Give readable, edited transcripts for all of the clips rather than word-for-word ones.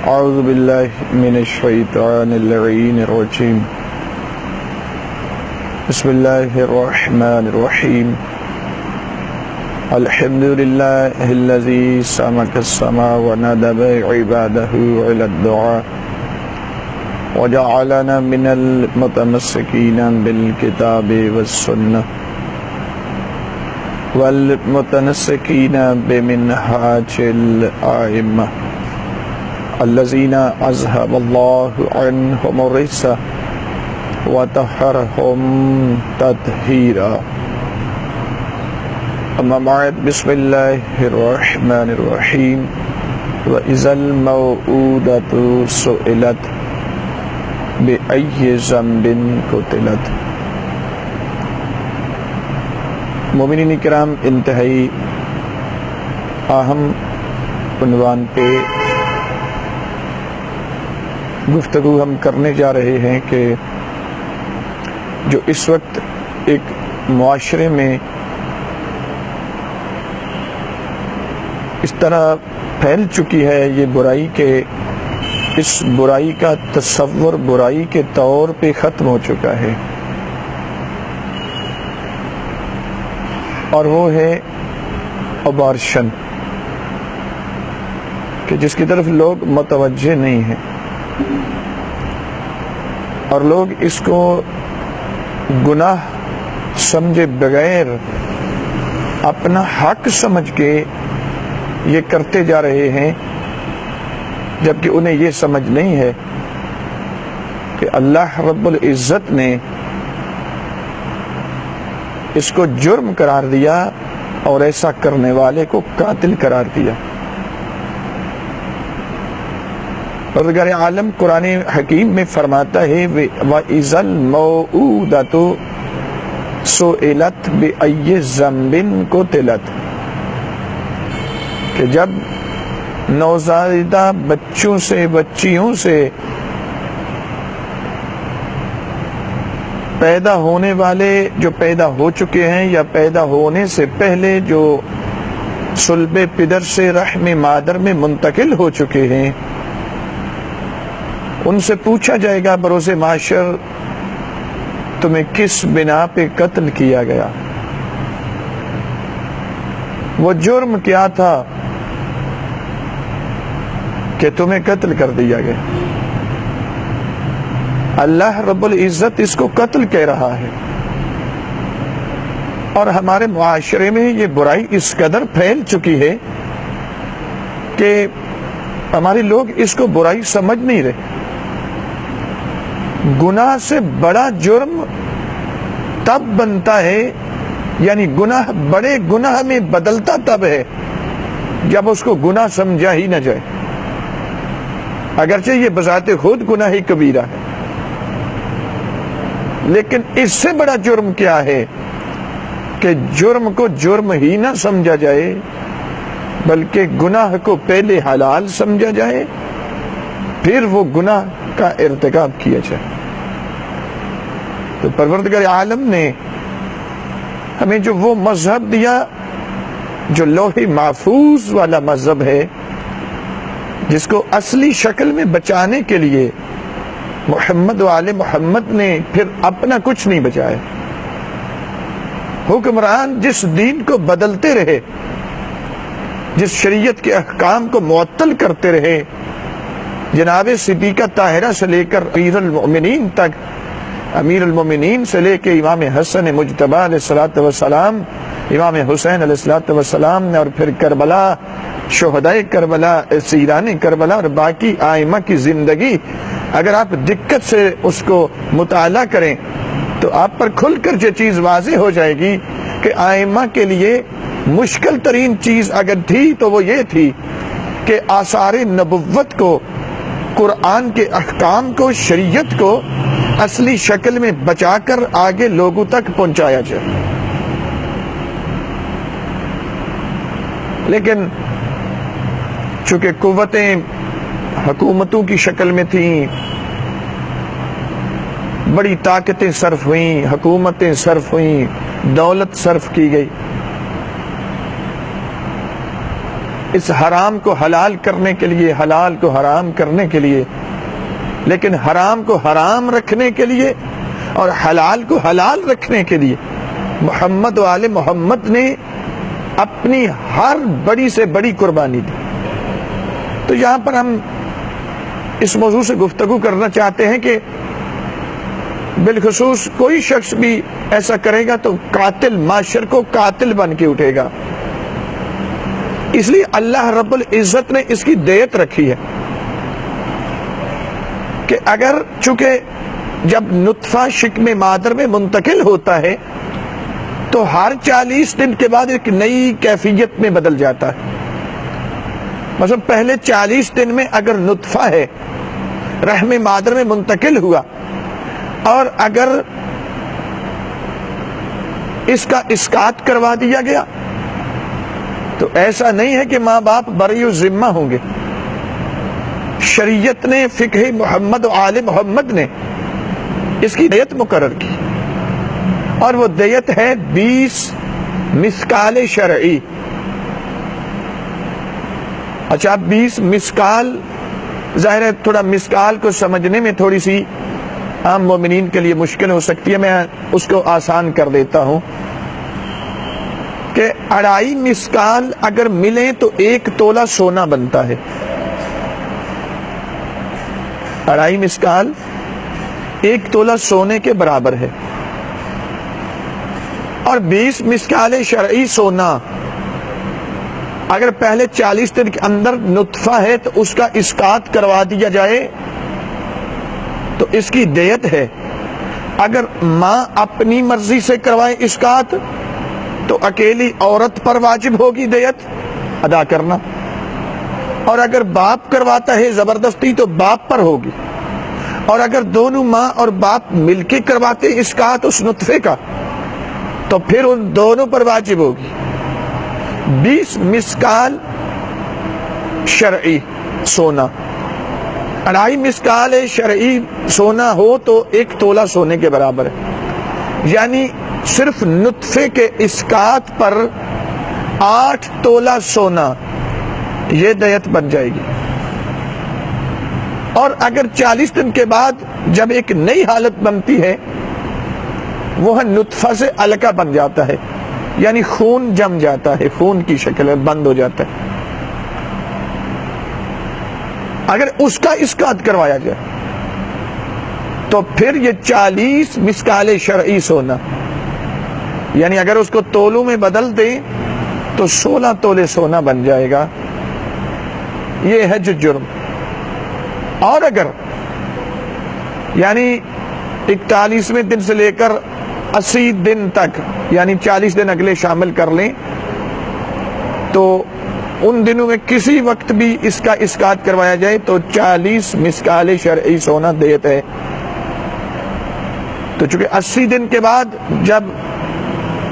اعوذ باللہ من الشیطان اللعین الرجیم بسم اللہ الرحمن الرحیم الحمد للہ الذی سمک السماء وندب عبادہ علی الدعاء وجعلنا من المتمسکین بالکتاب والسنہ والمتمسکین بمنہاج الائمہ الذین اذهب اللہ عنہم الرجس وطہرہم تطہیرا اما بعد بسم اللہ الرحمن الرحیم وَإِذَا الْمَوْءُودَةُ سُئِلَتْ بِأَيِّ ذَنبٍ قُتِلَتْ۔ مومنین کرام، انتہائی اہم عنوان پہ گفتگو ہم کرنے جا رہے ہیں کہ جو اس وقت ایک معاشرے میں اس طرح پھیل چکی ہے یہ برائی کہ اس برائی کا تصور برائی کے طور پہ ختم ہو چکا ہے، اور وہ ہے ابارشن، کہ جس کی طرف لوگ متوجہ نہیں ہیں اور لوگ اس کو گناہ سمجھے بغیر اپنا حق سمجھ کے یہ کرتے جا رہے ہیں، جبکہ انہیں یہ سمجھ نہیں ہے کہ اللہ رب العزت نے اس کو جرم قرار دیا اور ایسا کرنے والے کو قاتل قرار دیا۔ پروردگار عالم قرآن حکیم میں فرماتا ہے وَإِذَا الْمَوْءُودَةُ سُئِلَتْ بِأَيِّ ذَنبٍ قُتِلَتْ، کہ جب نوزائیدہ بچوں سے بچیوں سے پیدا ہونے والے جو پیدا ہو چکے ہیں یا پیدا ہونے سے پہلے جو صلب پدر سے رحم مادر میں منتقل ہو چکے ہیں، ان سے پوچھا جائے گا بروز معاشر تمہیں کس بنا پہ قتل کیا گیا، وہ جرم کیا تھا کہ تمہیں قتل کر دیا گیا۔ اللہ رب العزت اس کو قتل کہہ رہا ہے، اور ہمارے معاشرے میں یہ برائی اس قدر پھیل چکی ہے کہ ہمارے لوگ اس کو برائی سمجھ نہیں رہے۔ گناہ سے بڑا جرم تب بنتا ہے، یعنی گناہ بڑے گناہ میں بدلتا تب ہے جب اس کو گناہ سمجھا ہی نہ جائے، اگرچہ یہ بذات خود گناہ کبیرہ ہے، لیکن اس سے بڑا جرم کیا ہے کہ جرم کو جرم ہی نہ سمجھا جائے، بلکہ گناہ کو پہلے حلال سمجھا جائے، پھر وہ گناہ کا ارتکاب کیا جائے۔ تو پروردگار عالم نے ہمیں جو وہ مذہب دیا جو لوح محفوظ والا مذہب ہے، جس کو اصلی شکل میں بچانے کے لیے محمد و آل محمد نے پھر اپنا کچھ نہیں بچایا۔ حکمران جس دین کو بدلتے رہے، جس شریعت کے احکام کو معطل کرتے رہے، جناب صدیقہ طاہرہ سے لے کر امیر المؤمنین تک، امیر المؤمنین سے لے کے امام حسن مجتبی علیہ السلام، امام حسین علیہ السلام، اور پھر کربلا، شہدائے کربلا، اسیران کربلا اور باقی آئمہ کی زندگی، اگر آپ دقت سے اس کو مطالعہ کریں تو آپ پر کھل کر یہ چیز واضح ہو جائے گی کہ آئمہ کے لیے مشکل ترین چیز اگر تھی تو وہ یہ تھی کہ آثار نبوت کو، قرآن کے احکام کو، شریعت کو اصلی شکل میں بچا کر آگے لوگوں تک پہنچایا جائے۔ لیکن چونکہ قوتیں حکومتوں کی شکل میں تھیں، بڑی طاقتیں صرف ہوئیں، حکومتیں صرف ہوئیں، دولت صرف کی گئی، اس حرام کو حلال کرنے کے لیے، حلال کو حرام کرنے کے لیے، لیکن حرام کو حرام رکھنے کے لیے اور حلال کو حلال رکھنے کے لیے محمد و آل محمد نے اپنی ہر بڑی سے بڑی قربانی دی۔ تو یہاں پر ہم اس موضوع سے گفتگو کرنا چاہتے ہیں کہ بالخصوص کوئی شخص بھی ایسا کرے گا تو قاتل، معاشر کو قاتل بن کے اٹھے گا۔ اس لیے اللہ رب العزت نے اس کی دیت رکھی ہے کہ اگر چونکہ جب نطفہ شکم مادر میں منتقل ہوتا ہے تو ہر 40 دن کے بعد ایک نئی کیفیت میں بدل جاتا ہے۔ مثلا پہلے 40 دن میں اگر نطفہ ہے، رحم مادر میں منتقل ہوا، اور اگر اس کا اسقاط کروا دیا گیا تو ایسا نہیں ہے کہ ماں باپ بری و ذمہ ہوں گے۔ شریعت نے، فقہ محمد و آل محمد نے اس کی دیت مقرر کی، اور وہ دیت ہے 20 مسکال شرعی۔ اچھا، 20 مسکال، ظاہر ہے تھوڑا مسکال کو سمجھنے میں تھوڑی سی عام مومنین کے لیے مشکل ہو سکتی ہے، میں اس کو آسان کر دیتا ہوں کہ 2.5 مسکال اگر ملیں تو 1 تولہ سونا بنتا ہے۔ 2.5 مسکال 1 تولہ سونے کے برابر ہے، اور 20 مسکال شرعی سونا اگر پہلے 40 دن کے اندر نطفہ ہے تو اس کا اسقاط کروا دیا جائے تو اس کی دیت ہے۔ اگر ماں اپنی مرضی سے کروائے اسقاط تو اکیلی عورت پر واجب ہوگی دیت ادا کرنا، اور اگر باپ کرواتا ہے زبردستی تو باپ پر ہوگی، اور اگر دونوں ماں اور باپ مل کے کرواتے اسقاط اس نطفے کا تو پھر ان دونوں پر واجب ہوگی 20 مسکال شرعی سونا۔ 2.5 مسکال شرعی سونا ہو تو 1 تولہ سونے کے برابر ہے، یعنی صرف نطفے کے اسقاط پر 8 تولہ سونا، یہ دیت بن جائے گی۔ اور اگر 40 دن کے بعد جب ایک نئی حالت بنتی ہے، وہ نطفہ سے علقہ بن جاتا ہے، یعنی خون جم جاتا ہے، خون کی شکل میں بند ہو جاتا ہے، اگر اس کا اسقاط کروایا جائے تو پھر یہ 40 مسکال شرعی سونا، یعنی اگر اس کو تولوں میں بدل دیں تو 16 تولے سونا بن جائے گا۔ یہ ہے جو جرم۔ اور اگر یعنی 41ویں دن سے لے کر 80 دن تک، یعنی 40 دن اگلے شامل کر لیں، تو ان دنوں میں کسی وقت بھی اس کا اسقاط کروایا جائے تو 40 مسکال شرعی سونا دیت ہے۔ تو چونکہ 80 دن کے بعد جب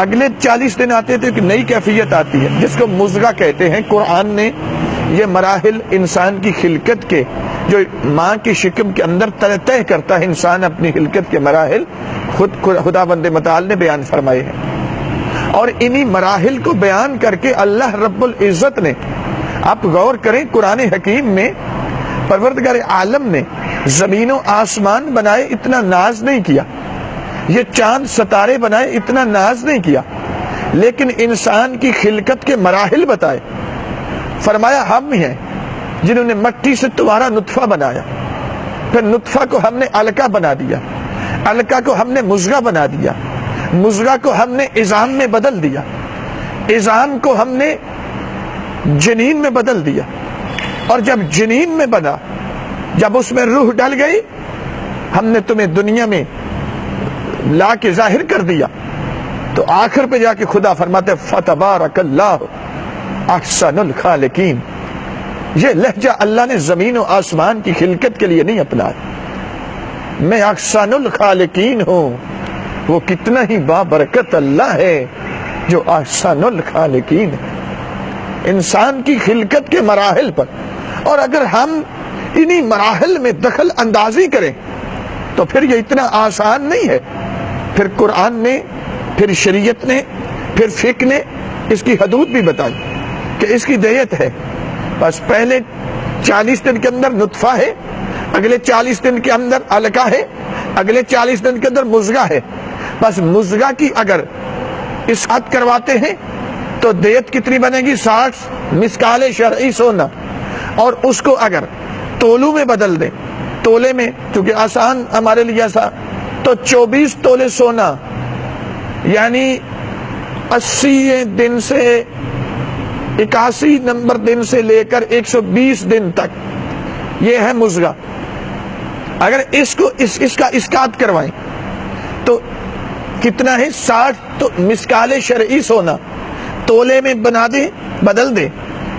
اگلے 40 دن آتے تو ایک نئی کیفیت آتی ہے جس کو مضغہ کہتے ہیں۔ قرآن نے یہ مراحل انسان کی خلقت کے، جو ماں کی شکم کے اندر طے کرتا ہے انسان اپنی خلقت کے مراحل، خداوند متعال نے بیان فرمائے ہیں، اور انہی مراحل کو بیان کر کے اللہ رب العزت نے، آپ غور کریں قرآن حکیم میں پروردگار عالم نے زمین و آسمان بنائے اتنا ناز نہیں کیا، یہ چاند ستارے بنائے اتنا ناز نہیں کیا، لیکن انسان کی خلقت کے مراحل بتائے۔ فرمایا ہم ہی ہیں جنہوں نے مٹی سے تمہارا نطفہ بنایا، پھر نطفہ کو ہم نے علقہ بنا دیا، علقہ کو ہم نے مضغہ بنا دیا، مضغہ کو ہم نے عظام میں بدل دیا، عظام کو ہم نے جنین میں بدل دیا، اور جب جنین میں بنا، جب اس میں روح ڈل گئی، ہم نے تمہیں دنیا میں لا کے ظاہر کر دیا۔ تو آخر پہ جا کے خدا فرماتے فَتَبَارَكَ اللَّهُ احسن الخالقین۔ یہ لہجہ اللہ نے زمین و آسمان کی خلقت کے لیے نہیں اپنایا، میں احسن الخالقین ہوں۔ وہ کتنا ہی بابرکت اللہ ہے جو احسن الخالقین ہے انسان کی خلقت کے مراحل پر۔ اور اگر ہم انہی مراحل میں دخل اندازی کریں تو پھر یہ اتنا آسان نہیں ہے۔ پھر قرآن نے، پھر شریعت نے، پھر فقہ نے اس کی حدود بھی بتائی کہ اس کی دیت ہے بس پہلے 40 دن کے اندر نطفہ ہے، اگلے 40 دن کے اندر علقہ ہے، اگلے 40 دن کے اندر مضغہ ہے. بس مضغہ کی اگر اسقاط کرواتے ہیں تو دیت کتنی بنے گی؟ 60 مسکال شرعی سونا. اور اس کو اگر تولو میں بدل دیں، تولے میں چونکہ آسان ہمارے لیے ایسا، تو 24 تولے سونا، یعنی 80 دن سے 81 نمبر دن سے لے کر 120 دن تک یہ ہے مضغہ. اگر اس کو اس کا اسقاط کروائیں تو کتنا ہے؟ 60 تو مسکال شرعی سونا تولے میں بنا دیں، بدل دیں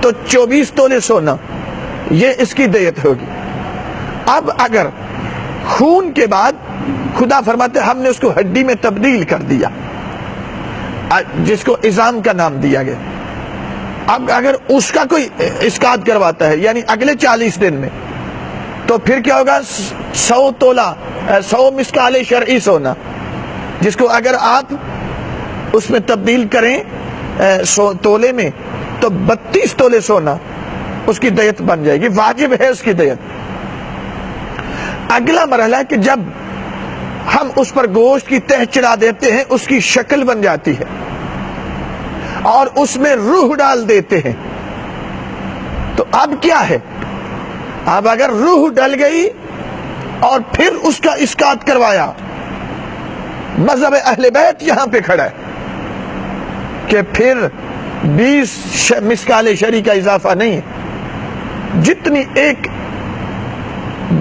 تو 24 تولے سونا، یہ اس کی دیت ہوگی. اب اگر خون کے بعد خدا فرماتے ہم نے اس کو ہڈی میں تبدیل کر دیا، جس کو عظام کا نام دیا گیا، اب اگر اس کا کوئی اسقاط کرواتا ہے یعنی اگلے 40 دن میں، تو پھر کیا ہوگا؟ 100 تولہ 100 مسکال شرعی سونا، جس کو اگر آپ اس میں تبدیل کریں تولے میں تو 32 تولے سونا اس کی دیت بن جائے گی، واجب ہے اس کی دیت. اگلا مرحلہ ہے کہ جب ہم اس پر گوشت کی تہ چڑھا دیتے ہیں، اس کی شکل بن جاتی ہے اور اس میں روح ڈال دیتے ہیں، تو اب کیا ہے؟ اب اگر روح ڈل گئی اور پھر اس کا اسقاط کروایا، مذہب اہل بیت یہاں پہ کھڑا ہے کہ پھر 20 مسکال شرعی کا اضافہ نہیں ہے. جتنی ایک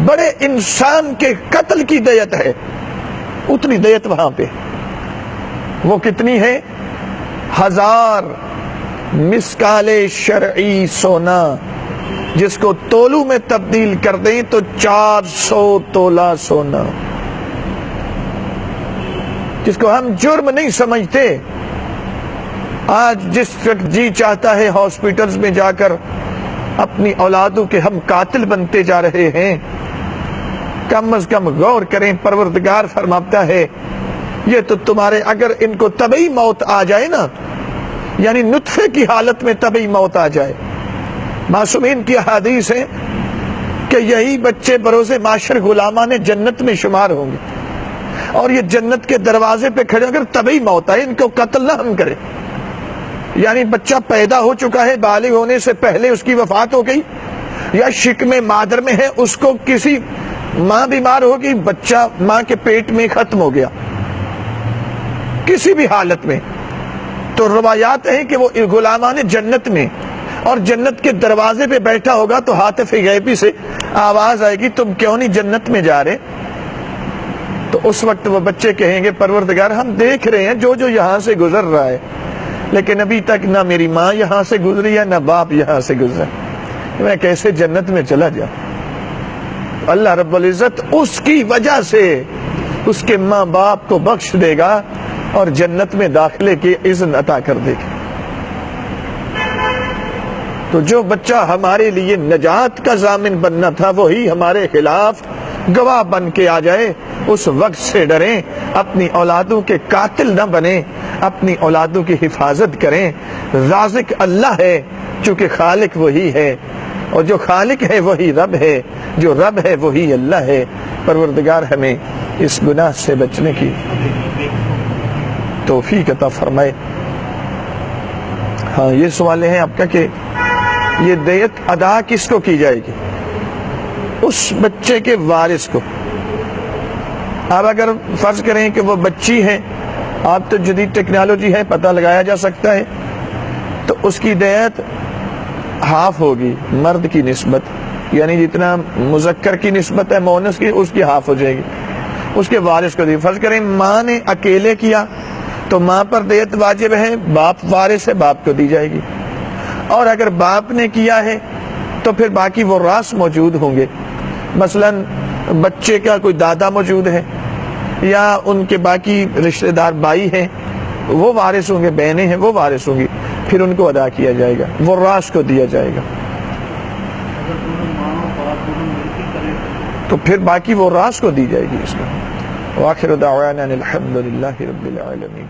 بڑے انسان کے قتل کی دیت ہے اتنی دیت وہاں پہ. وہ کتنی ہے؟ 1000 مسکال شرعی سونا، جس کو تولو میں تبدیل کر دیں تو 400 تولہ سونا، جس کو ہم جرم نہیں سمجھتے. آج جس وقت جی چاہتا ہے ہاسپٹلز میں جا کر اپنی اولادوں کے ہم قاتل بنتے جا رہے ہیں. کم از کم غور کریں، پروردگار فرماتا ہے یہ تو تمہارے اگر ان کو طبعی موت آ جائے نا، یعنی نطفے کی حالت میں طبعی موت آ جائے. معصومین کی احادیث ہے کہ یہی بچے بروز معاشر غلامان جنت میں شمار ہوں گے، اور یہ جنت کے دروازے پہ کھڑے اگر طبعی موت آئے، ان کو قتل نہ ہم کریں. یعنی بچہ پیدا ہو چکا ہے، بالغ ہونے سے پہلے اس کی وفات ہو گئی، یا شکم مادر میں ہے، اس کو کسی ماں بیمار ہوگی، بچہ ماں کے پیٹ میں ختم ہو گیا کسی بھی حالت میں، تو روایات ہیں کہ وہ غلامان جنت میں اور جنت کے دروازے پہ بیٹھا ہوگا تو ہاتف غیبی سے آواز آئے گی تم کیوں نہیں جنت میں جا رہے؟ تو اس وقت وہ بچے کہیں گے پروردگار ہم دیکھ رہے ہیں جو یہاں سے گزر رہا ہے، لیکن ابھی تک نہ میری ماں یہاں سے گزری ہے نہ باپ یہاں سے گزرا، میں کیسے جنت میں چلا جاؤں؟ اللہ رب العزت اس کی وجہ سے اس کے ماں باپ کو بخش دے گا اور جنت میں داخلے کی اذن عطا کر دے گا. تو جو بچہ ہمارے لیے نجات کا ضامن بننا تھا وہی ہمارے خلاف گواہ بن کے آ جائے، اس وقت سے ڈریں، اپنی اولادوں کے قاتل نہ بنیں، اپنی اولادوں کی حفاظت کریں. رازق اللہ ہے چونکہ خالق وہی ہے، اور جو خالق ہے وہی رب ہے، جو رب ہے وہی اللہ ہے. پروردگار ہمیں اس گناہ سے بچنے کی توفیق عطا فرمائے. ہاں یہ سوال ہے آپ کا کہ یہ دیت ادا کس کو کی جائے گی؟ اس بچے کے وارث کو. اب اگر فرض کریں کہ وہ بچی ہے، آپ تو جدید ٹیکنالوجی ہے پتہ لگایا جا سکتا ہے، تو اس کی دیت ہاف ہوگی مرد کی نسبت، یعنی جتنا مذکر کی نسبت ہے مؤنث کی اس کی ہاف ہو جائے گی، اس کے وارث کو دی. فرض کریں ماں نے اکیلے کیا تو ماں پر دیت واجب ہے، باپ وارث ہے باپ کو دی جائے گی. اور اگر باپ نے کیا ہے تو پھر باقی وہ راس موجود ہوں گے، مثلا بچے کا کوئی دادا موجود ہے یا ان کے باقی رشتہ دار بھائی ہیں وہ وارث ہوں گے، بہنیں ہیں وہ وارث ہوں گی، پھر ان کو ادا کیا جائے گا، وہ راس کو دیا جائے گا. تو پھر باقی وہ راس کو دی جائے گی اس کا. وآخر دعوانا الحمدللہ رب العالمین.